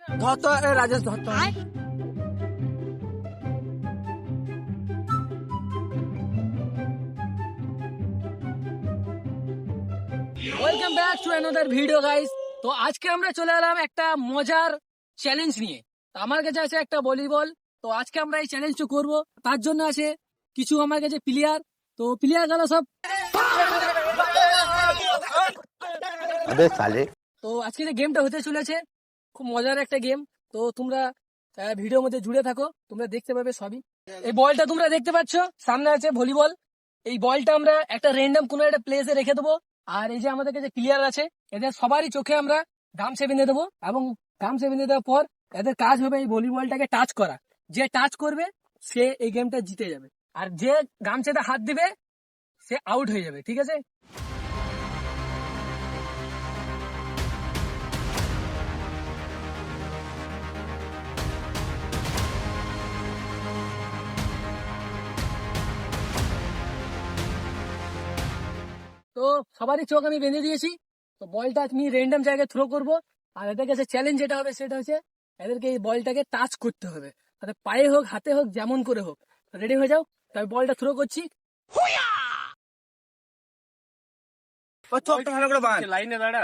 ধর তো রাজেশ ধর তো। Welcome back to another video guys. তো আজকে আমরা চলে এলাম একটা মজার চ্যালেঞ্জ নিয়ে। তো আমার কাছে আছে একটা ভলিবল। তো আজকে আমরা এই চ্যালেঞ্জটা করব, তার জন্য আছে কিছু আমার কাছে প্লেয়ার। তো প্লেয়ার গেল সব। अबे साले তো আজকে যে গেমটা হতে চলেছে খুব মজার একটা গেম। তো তোমরা ভিডিওর মধ্যে জুড়ে থাকো, তোমরা দেখতে পাবে সবই। এই বলটা তোমরা দেখতে পাচ্ছ, সামনে আছে ভলিবল। এই বলটা আমরা একটা র্যান্ডম কোনো একটা প্লেসে রেখে দেবো। আর এই যে আমাদের কাছে প্লেয়ার আছে, এদের সবারই চোখে আমরা গামছা বেঁধে দেবো, এবং গামছা বেঁধে দেওয়ার পর এদের কাজ হবে এই ভলিবলটাকে টাচ করা। যে টাচ করবে সে এই গেমটা জিতে যাবে, আর যে গামছাতে হাত দিবে সে আউট হয়ে যাবে, ঠিক আছে? তো সবারই চোখ আমি বেঁধে দিয়েছি। তো বলটা আমি র্যান্ডম জায়গায় থ্রো করব। আর এদের কাছে চ্যালেঞ্জ যেটা হবে সেটা হচ্ছে এদেরকে এই বলটাকে টাচ করতে হবে, তাদের পায়ে হোক হাতে হোক যেমন করে হোক। রেডি হয়ে যাও, তাই বলটা থ্রো করছি। লাইনে দাঁড়া,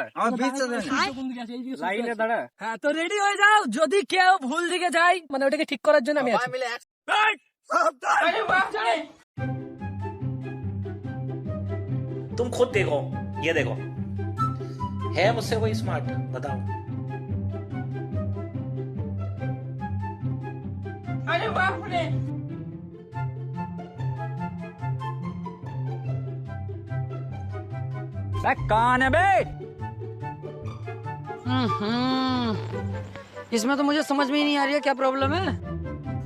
লাইনে দাঁড়া। হ্যাঁ, তো রেডি হয়ে যাও। যদি কেউ ভুল দিকে যায়, মানে ওটাকে ঠিক করার জন্য আমি আছি। तुम खुद देखो, ये देखो, है मुझसे कोई स्मार्ट? बताओ। अरे बाप रे। कौन है बे? इसमें तो मुझे समझ में ही नहीं आ रही है क्या प्रॉब्लम है।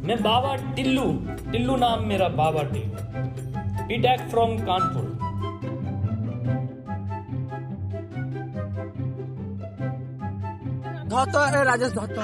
मैं बाबा टिल्लू, टिल्लू नाम मेरा, बाबा टिल्लू, बीटेक फ्रॉम कानपुर। ধর তো রাজেশ ধর তো।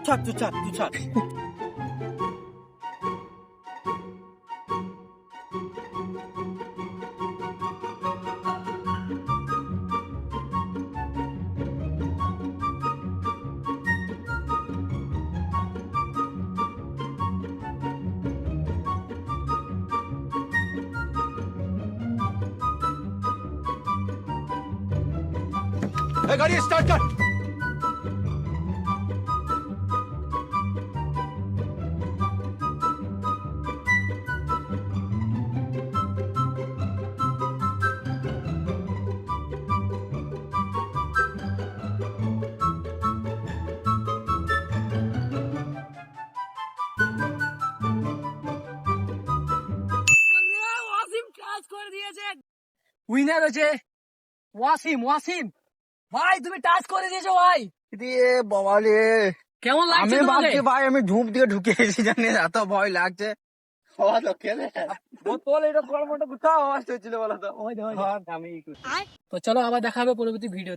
छक तू छक तू छक। गाड़ी स्टार्ट कर। ওয়াসিম কাজ করে দিয়েছে। উইনার হচ্ছে ওয়াসিম। ওয়াসিম ভাই, তুমি টাচ করে দিয়েছো ভাই। দিয়ে বাবা রে, কেমন লাগছে আমি তোমাকে? ভাবছি ভাই আমি ঝুঁপ দিয়ে ঢুকে এসেছি, জানি এত ভয় লাগছে। বোতল এটা কর্মটা কোথাও আওয়াজ হচ্ছিল বলো তো? তো চলো আবার দেখা হবে পরবর্তী ভিডিও।